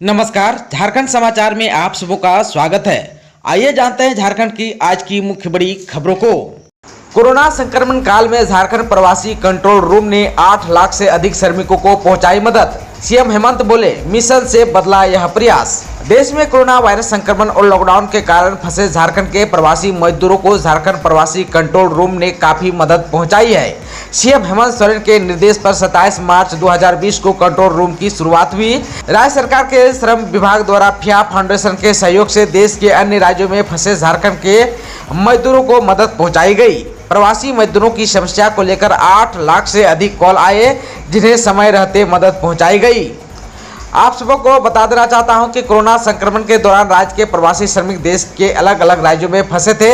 नमस्कार, झारखंड समाचार में आप सबों का स्वागत है। आइए जानते हैं झारखंड की आज की मुख्य बड़ी खबरों को। कोरोना संक्रमण काल में झारखंड प्रवासी कंट्रोल रूम ने 8 लाख से अधिक श्रमिकों को पहुंचाई मदद। सीएम हेमंत बोले, मिशन से बदला यह प्रयास। देश में कोरोना वायरस संक्रमण और लॉकडाउन के कारण फंसे झारखंड के प्रवासी मजदूरों को झारखंड प्रवासी कंट्रोल रूम ने काफी मदद पहुंचाई है। सीएम हेमंत सोरेन के निर्देश पर 27 मार्च 2020 को कंट्रोल रूम की शुरुआत हुई। राज्य सरकार के श्रम विभाग द्वारा फिया फाउंडेशन के सहयोग से देश के अन्य राज्यों में फंसे झारखंड के मजदूरों को मदद पहुंचाई गई। प्रवासी मजदूरों की समस्या को लेकर 8 लाख से अधिक कॉल आए, जिन्हें समय रहते मदद पहुंचाई गई। आप सबों को बता देना चाहता हूं कि कोरोना संक्रमण के दौरान राज्य के प्रवासी श्रमिक देश के अलग अलग राज्यों में फंसे थे।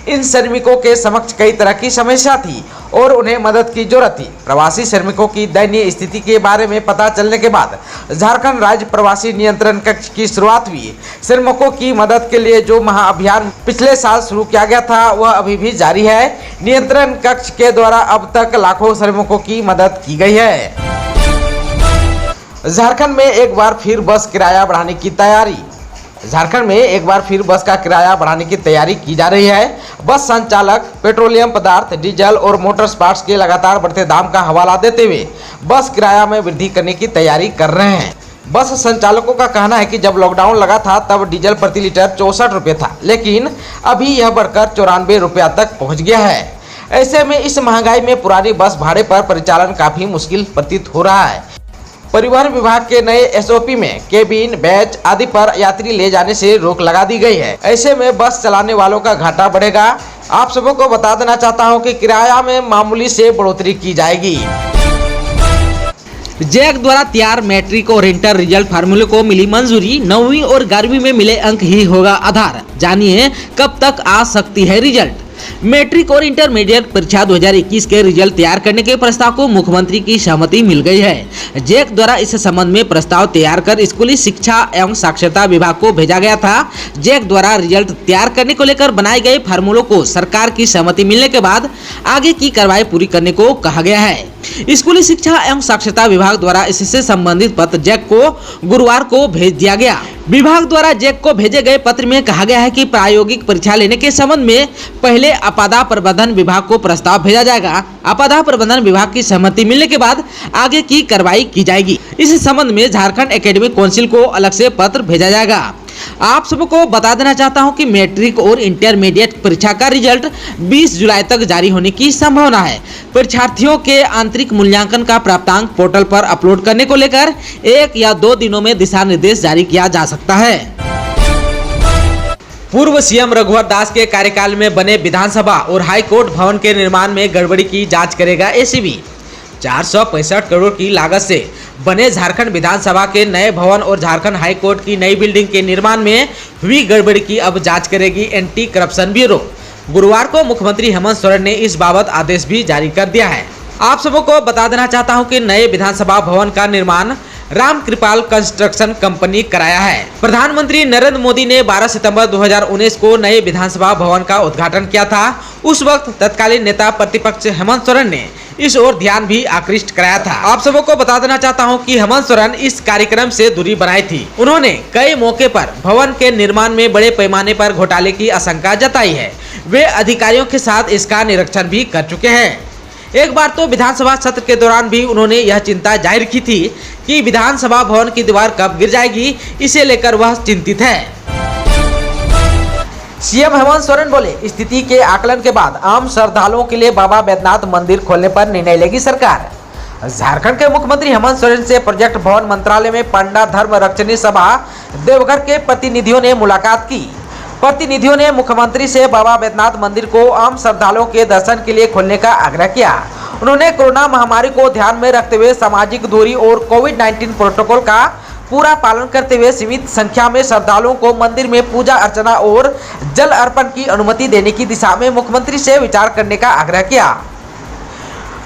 इन श्रमिकों के समक्ष कई तरह की समस्या थी और उन्हें मदद की जरूरत थी। प्रवासी श्रमिकों की दयनीय स्थिति के बारे में पता चलने के बाद झारखंड राज्य प्रवासी नियंत्रण कक्ष की शुरुआत हुई। श्रमिकों की मदद के लिए जो महाअभियान पिछले साल शुरू किया गया था, वह अभी भी जारी है। नियंत्रण कक्ष के द्वारा अब तक लाखों श्रमिकों की मदद की गई है। झारखंड में एक बार फिर बस किराया बढ़ाने की तैयारी। झारखंड में एक बार फिर बस का किराया बढ़ाने की तैयारी की जा रही है। बस संचालक पेट्रोलियम पदार्थ, डीजल और मोटर स्पार्ट्स के लगातार बढ़ते दाम का हवाला देते हुए बस किराया में वृद्धि करने की तैयारी कर रहे हैं। बस संचालकों का कहना है कि जब लॉकडाउन लगा था तब डीजल प्रति लीटर 64 रुपये था, लेकिन अभी यह बढ़कर 94 रुपया तक पहुँच गया है। ऐसे में इस महंगाई में पुरानी बस भाड़े पर परिचालन काफी मुश्किल प्रतीत हो रहा है। परिवहन विभाग के नए एसओपी में केबिन, बैच आदि पर यात्री ले जाने से रोक लगा दी गई है। ऐसे में बस चलाने वालों का घाटा बढ़ेगा। आप सबों को बता देना चाहता हूं कि किराया में मामूली से बढ़ोतरी की जाएगी। जैक द्वारा तैयार मैट्रिक और इंटर रिजल्ट फार्मूले को मिली मंजूरी। 9वीं और 11वीं में मिले अंक ही होगा आधार। जानिए कब तक आ सकती है रिजल्ट। मैट्रिक और इंटरमीडिएट परीक्षा 2021 के रिजल्ट तैयार करने के प्रस्ताव को मुख्यमंत्री की सहमति मिल गई है। जैक द्वारा इस संबंध में प्रस्ताव तैयार कर स्कूली शिक्षा एवं साक्षरता विभाग को भेजा गया था। जैक द्वारा रिजल्ट तैयार करने को लेकर बनाए गए फार्मूलों को सरकार की सहमति मिलने के बाद आगे की कार्रवाई पूरी करने को कहा गया है। स्कूली शिक्षा एवं साक्षरता विभाग द्वारा इससे संबंधित पत्र जैक को गुरुवार को भेज दिया गया। विभाग द्वारा जैक को भेजे गए पत्र में कहा गया है कि प्रायोगिक परीक्षा लेने के संबंध में पहले आपदा प्रबंधन विभाग को प्रस्ताव भेजा जाएगा। आपदा प्रबंधन विभाग की सहमति मिलने के बाद आगे की कार्रवाई की जाएगी। इस संबंध में झारखंड एकेडमिक काउंसिल को अलग से पत्र भेजा जाएगा। आप सबको बता देना चाहता हूं कि मैट्रिक और इंटरमीडिएट परीक्षा का रिजल्ट 20 जुलाई तक जारी होने की संभावना है। परीक्षार्थियों के आंतरिक मूल्यांकन का प्राप्तांक पोर्टल पर अपलोड करने को लेकर 1 या 2 दिनों में दिशा निर्देश जारी किया जा सकता है। पूर्व सीएम रघुवर दास के कार्यकाल में बने विधानसभा और हाईकोर्ट भवन के निर्माण में गड़बड़ी की जांच करेगा एसीबी। 465 करोड़ की लागत से बने झारखंड विधानसभा के नए भवन और झारखंड हाईकोर्ट की नई बिल्डिंग के निर्माण में हुई गड़बड़ी की अब जांच करेगी एंटी करप्शन ब्यूरो। गुरुवार को मुख्यमंत्री हेमंत सोरेन ने इस बाबत आदेश भी जारी कर दिया है। आप सबों को बता देना चाहता हूं कि नए विधानसभा भवन का निर्माण राम कृपाल कंस्ट्रक्शन कंपनी कराया है। प्रधानमंत्री नरेंद्र मोदी ने 12 सितंबर 2019 को नए विधानसभा भवन का उद्घाटन किया था। उस वक्त तत्कालीन नेता प्रतिपक्ष हेमंत सोरेन ने इस ओर ध्यान भी आकृष्ट कराया था। आप सबों को बता देना चाहता हूं कि हेमंत सोरेन इस कार्यक्रम से दूरी बनाई थी। उन्होंने कई मौके पर भवन के निर्माण में बड़े पैमाने पर घोटाले की आशंका जताई है। वे अधिकारियों के साथ इसका निरीक्षण भी कर चुके हैं। एक बार तो विधानसभा सत्र के दौरान भी उन्होंने यह चिंता जाहिर की थी कि विधानसभा भवन की दीवार कब गिर जाएगी, इसे लेकर वह चिंतित है। सीएम हेमंत सोरेन बोले, स्थिति के आकलन के बाद आम श्रद्धालुओं के लिए बाबा बैद्यनाथ मंदिर खोलने पर निर्णय लेगी सरकार। झारखंड के मुख्यमंत्री हेमंत सोरेन से प्रोजेक्ट भवन मंत्रालय में पंडा धर्म रक्षणी सभा देवघर के प्रतिनिधियों ने मुलाकात की। प्रतिनिधियों ने मुख्यमंत्री से बाबा बैद्यनाथ मंदिर को आम श्रद्धालुओं के दर्शन के लिए खोलने का आग्रह किया। उन्होंने कोरोना महामारी को ध्यान में रखते हुए सामाजिक दूरी और कोविड-19 प्रोटोकॉल का पूरा पालन करते हुए सीमित संख्या में श्रद्धालुओं को मंदिर में पूजा अर्चना और जल अर्पण की अनुमति देने की दिशा में मुख्यमंत्री से विचार करने का आग्रह किया।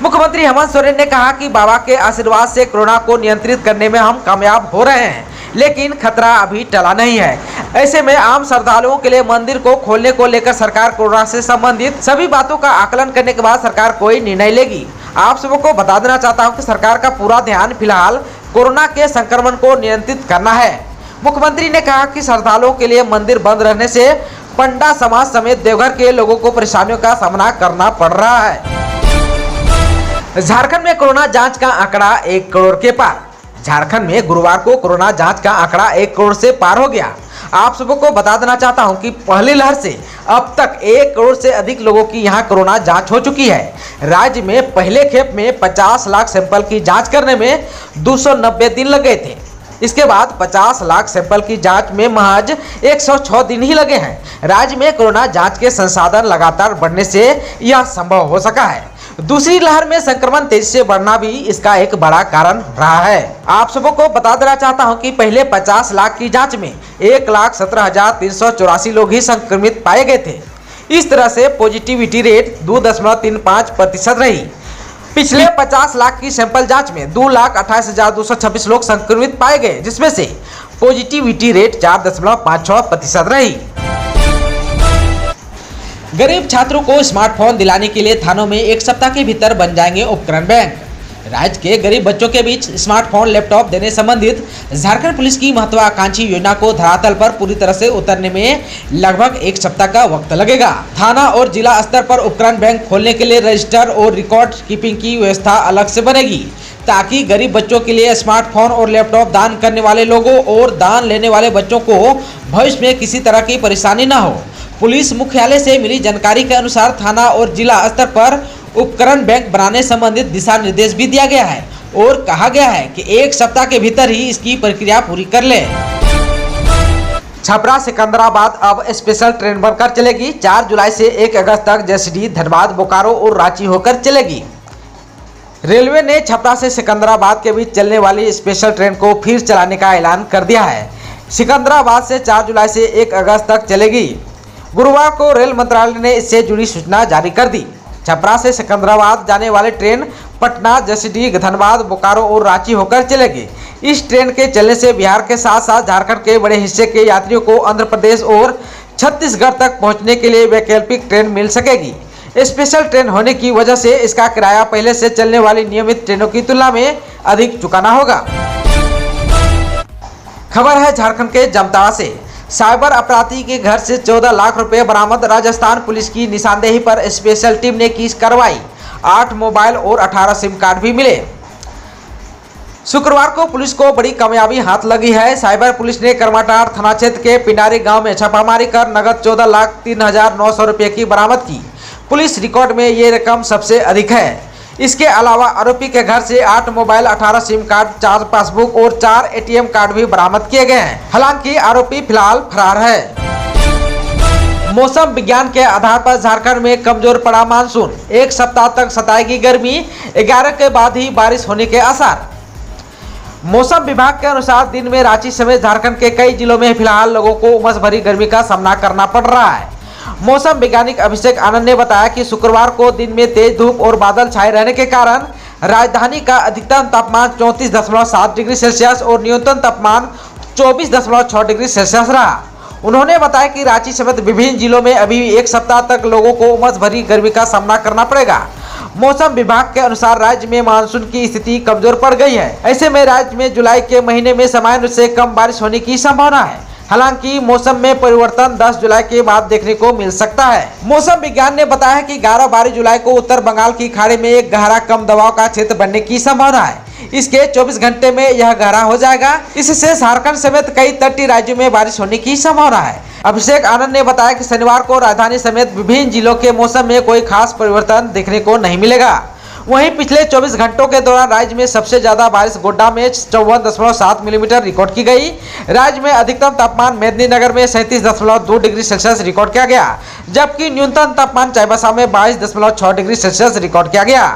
मुख्यमंत्री हेमंत सोरेन ने कहा कि बाबा के आशीर्वाद से कोरोना को नियंत्रित करने में हम कामयाब हो रहे हैं, लेकिन खतरा अभी टला नहीं है। ऐसे में आम श्रद्धालुओं के लिए मंदिर को खोलने को लेकर सरकार कोरोना से संबंधित सभी बातों का आकलन करने के बाद सरकार कोई निर्णय लेगी। आप सबको बता देना चाहता हूं कि सरकार का पूरा ध्यान फिलहाल कोरोना के संक्रमण को नियंत्रित करना है। मुख्यमंत्री ने कहा कि श्रद्धालुओं के लिए मंदिर बंद रहने से पंडा समाज समेत देवघर के लोगों को परेशानियों का सामना करना पड़ रहा है। झारखंड में कोरोना जांच का आंकड़ा 1 करोड़ के पार। झारखंड में गुरुवार को कोरोना जांच का आंकड़ा 1 करोड़ से पार हो गया। आप सबको को बता देना चाहता हूं कि पहली लहर से अब तक 1 करोड़ से अधिक लोगों की यहां कोरोना जांच हो चुकी है। राज्य में पहले खेप में 50 लाख सैंपल की जांच करने में 290 दिन लग गए थे। इसके बाद 50 लाख सैंपल की जांच में महज 106 दिन ही लगे हैं। राज्य में कोरोना जांच के संसाधन लगातार बढ़ने से यह संभव हो सका है। दूसरी लहर में संक्रमण तेजी से बढ़ना भी इसका एक बड़ा कारण रहा है। आप सबको को बता देना चाहता हूं कि पहले 50 लाख की जांच में 1,17,384 लोग ही संक्रमित पाए गए थे। इस तरह से पॉजिटिविटी रेट 2.35% रही। पिछले 50 लाख की सैंपल जांच में 2,28,226 लोग संक्रमित पाए गए, जिसमें से पॉजिटिविटी रेट 4.56% रही। गरीब छात्रों को स्मार्टफोन दिलाने के लिए थानों में 1 सप्ताह के भीतर बन जाएंगे उपकरण बैंक। राज्य के गरीब बच्चों के बीच स्मार्टफोन लैपटॉप देने संबंधित झारखंड पुलिस की महत्वाकांक्षी योजना को धरातल पर पूरी तरह से उतरने में लगभग 1 सप्ताह का वक्त लगेगा। थाना और जिला स्तर पर उपकरण बैंक खोलने के लिए रजिस्टर और रिकॉर्ड कीपिंग की व्यवस्था अलग से बनेगी, ताकि गरीब बच्चों के लिए स्मार्टफोन और लैपटॉप दान करने वाले लोगों और दान लेने वाले बच्चों को भविष्य में किसी तरह की परेशानी न हो। पुलिस मुख्यालय से मिली जानकारी के अनुसार थाना और जिला स्तर पर उपकरण बैंक बनाने संबंधित दिशा निर्देश भी दिया गया है और कहा गया है कि 1 सप्ताह के भीतर ही इसकी प्रक्रिया पूरी कर ले। छपरा सिकंदराबाद अब स्पेशल ट्रेन बनकर चलेगी। 4 जुलाई से 1 अगस्त तक जसीडीह, धनबाद, बोकारो और रांची होकर चलेगी। रेलवे ने छपरा से सिकंदराबाद के बीच चलने वाली स्पेशल ट्रेन को फिर चलाने का ऐलान कर दिया है। सिकंदराबाद से 4 जुलाई से 1 अगस्त तक चलेगी। गुरुवार को रेल मंत्रालय ने इससे जुड़ी सूचना जारी कर दी। छपरा से सिकंदराबाद जाने वाली ट्रेन पटना, जसीडीह, धनबाद, बोकारो और रांची होकर चलेगी। इस ट्रेन के चलने से बिहार के साथ साथ झारखंड के बड़े हिस्से के यात्रियों को आंध्र प्रदेश और छत्तीसगढ़ तक पहुंचने के लिए वैकल्पिक ट्रेन मिल सकेगी। स्पेशल ट्रेन होने की वजह से इसका किराया पहले से चलने वाली नियमित ट्रेनों की तुलना में अधिक चुकाना होगा। खबर है झारखंड के जामताड़ा से। साइबर अपराधी के घर से 14 लाख रुपए बरामद। राजस्थान पुलिस की निशानदेही पर स्पेशल टीम ने की कार्रवाई। 8 मोबाइल और 18 सिम कार्ड भी मिले। शुक्रवार को पुलिस को बड़ी कामयाबी हाथ लगी है। साइबर पुलिस ने करमाटार थाना क्षेत्र के पिंडारी गांव में छापामारी कर नगद 14,03,900 रुपये की बरामद की। पुलिस रिकॉर्ड में ये रकम सबसे अधिक है। इसके अलावा आरोपी के घर से 8 मोबाइल, 18 सिम कार्ड, 4 पासबुक और 4 एटीएम कार्ड भी बरामद किए गए हैं। हालांकि आरोपी फिलहाल फरार है। मौसम विज्ञान के आधार पर झारखंड में कमजोर पड़ा मानसून। 1 सप्ताह तक सताएगी गर्मी। 11 के बाद ही बारिश होने के आसार। मौसम विभाग के अनुसार दिन में रांची समेत झारखंड के कई जिलों में फिलहाल लोगों को उमस भरी गर्मी का सामना करना पड़ रहा है। मौसम वैज्ञानिक अभिषेक आनंद ने बताया कि शुक्रवार को दिन में तेज धूप और बादल छाए रहने के कारण राजधानी का अधिकतम तापमान 34.7 डिग्री सेल्सियस और न्यूनतम तापमान 24.6 डिग्री सेल्सियस रहा। उन्होंने बताया कि रांची समेत विभिन्न जिलों में अभी 1 सप्ताह तक लोगों को उमस भरी गर्मी का सामना करना पड़ेगा। मौसम विभाग के अनुसार राज्य में मानसून की स्थिति कमजोर पड़ गई है। ऐसे में राज्य में जुलाई के महीने में सामान्य से कम बारिश होने की संभावना है। हालांकि मौसम में परिवर्तन 10 जुलाई के बाद देखने को मिल सकता है। मौसम विज्ञान ने बताया कि 11-12 जुलाई को उत्तर बंगाल की खाड़ी में एक गहरा कम दबाव का क्षेत्र बनने की संभावना है। इसके 24 घंटे में यह गहरा हो जाएगा। इससे झारखंड समेत कई तटीय राज्यों में बारिश होने की संभावना है। अभिषेक आनंद ने बताया कि शनिवार को राजधानी समेत विभिन्न जिलों के मौसम में कोई खास परिवर्तन देखने को नहीं मिलेगा। वहीं पिछले 24 घंटों के दौरान राज्य में सबसे ज्यादा बारिश गोड्डा में 54.7 मिलीमीटर रिकॉर्ड की गई। राज्य में अधिकतम तापमान मेदिनीनगर में 37.2 डिग्री सेल्सियस रिकॉर्ड किया गया, जबकि न्यूनतम तापमान चाईबासा में 22.6 डिग्री सेल्सियस रिकॉर्ड किया गया।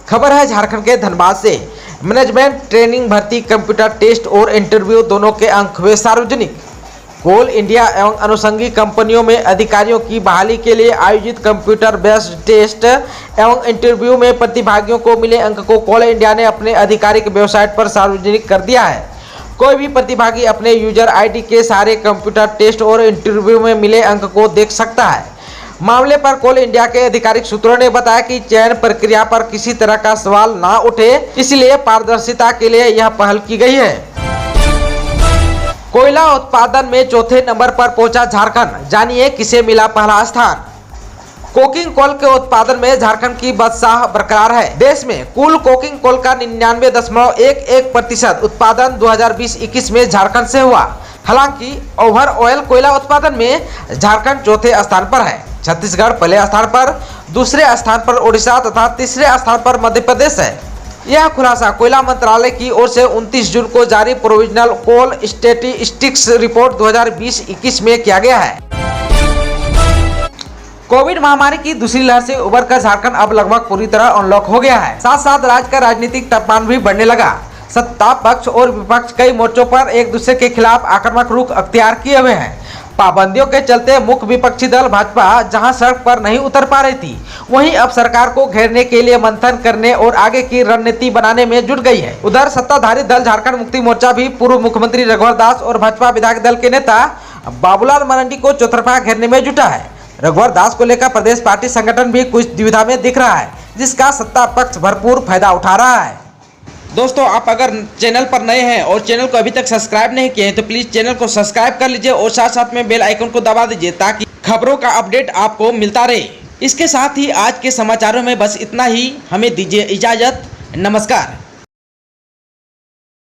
खबर है झारखंड के धनबाद से। मैनेजमेंट ट्रेनिंग, भर्ती, कंप्यूटर टेस्ट और इंटरव्यू दोनों के अंक हुए सार्वजनिक। कोल इंडिया एवं अनुषंगी कंपनियों में अधिकारियों की बहाली के लिए आयोजित कंप्यूटर बेस्ड टेस्ट एवं इंटरव्यू में प्रतिभागियों को मिले अंक को कोल इंडिया ने अपने आधिकारिक वेबसाइट पर सार्वजनिक कर दिया है। कोई भी प्रतिभागी अपने यूजर आईडी के सारे कंप्यूटर टेस्ट और इंटरव्यू में मिले अंक को देख सकता है। मामले पर कोल इंडिया के आधिकारिक सूत्रों ने बताया कि चयन प्रक्रिया पर किसी तरह का सवाल ना उठे, इसलिए पारदर्शिता के लिए यह पहल की गई है। कोयला उत्पादन में चौथे नंबर पर पहुंचा झारखंड, जानिए किसे मिला पहला स्थान। कोकिंग कोल के उत्पादन में झारखंड की बादशाह बरकरार है। देश में कुल कोकिंग कोल का 99.11% उत्पादन 2020-21 में झारखंड से हुआ। हालांकि ओवर ऑयल कोयला उत्पादन में झारखंड चौथे स्थान पर है। छत्तीसगढ़ पहले स्थान पर, दूसरे स्थान पर उड़ीसा तथा तीसरे स्थान पर मध्य प्रदेश है। यह खुलासा कोयला मंत्रालय की ओर से 29 जून को जारी प्रोविजनल कोल स्टैटिस्टिक्स रिपोर्ट 2020-21 में किया गया है। कोविड महामारी की दूसरी लहर से उबरकर झारखंड अब लगभग पूरी तरह अनलॉक हो गया है। साथ साथ राज्य का राजनीतिक तापमान भी बढ़ने लगा। सत्ता पक्ष और विपक्ष कई मोर्चों पर एक दूसरे के खिलाफ आक्रामक रुख अख्तियार किए हुए हैं। पाबंदियों के चलते मुख्य विपक्षी दल भाजपा जहां सड़क पर नहीं उतर पा रही थी, वहीं अब सरकार को घेरने के लिए मंथन करने और आगे की रणनीति बनाने में जुट गई है। उधर सत्ताधारी दल झारखंड मुक्ति मोर्चा भी पूर्व मुख्यमंत्री रघुवर दास और भाजपा विधायक दल के नेता बाबूलाल मरांडी को चौतरफा घेरने में जुटा है। रघुवर दास को लेकर प्रदेश पार्टी संगठन भी कुछ दुविधा में दिख रहा है, जिसका सत्ता पक्ष भरपूर फायदा उठा रहा है। दोस्तों, आप अगर चैनल पर नए हैं और चैनल को अभी तक सब्सक्राइब नहीं किए हैं तो प्लीज चैनल को सब्सक्राइब कर लीजिए और साथ साथ में बेल आइकन को दबा दीजिए ताकि खबरों का अपडेट आपको मिलता रहे। इसके साथ ही आज के समाचारों में बस इतना ही। हमें दीजिए इजाजत। नमस्कार।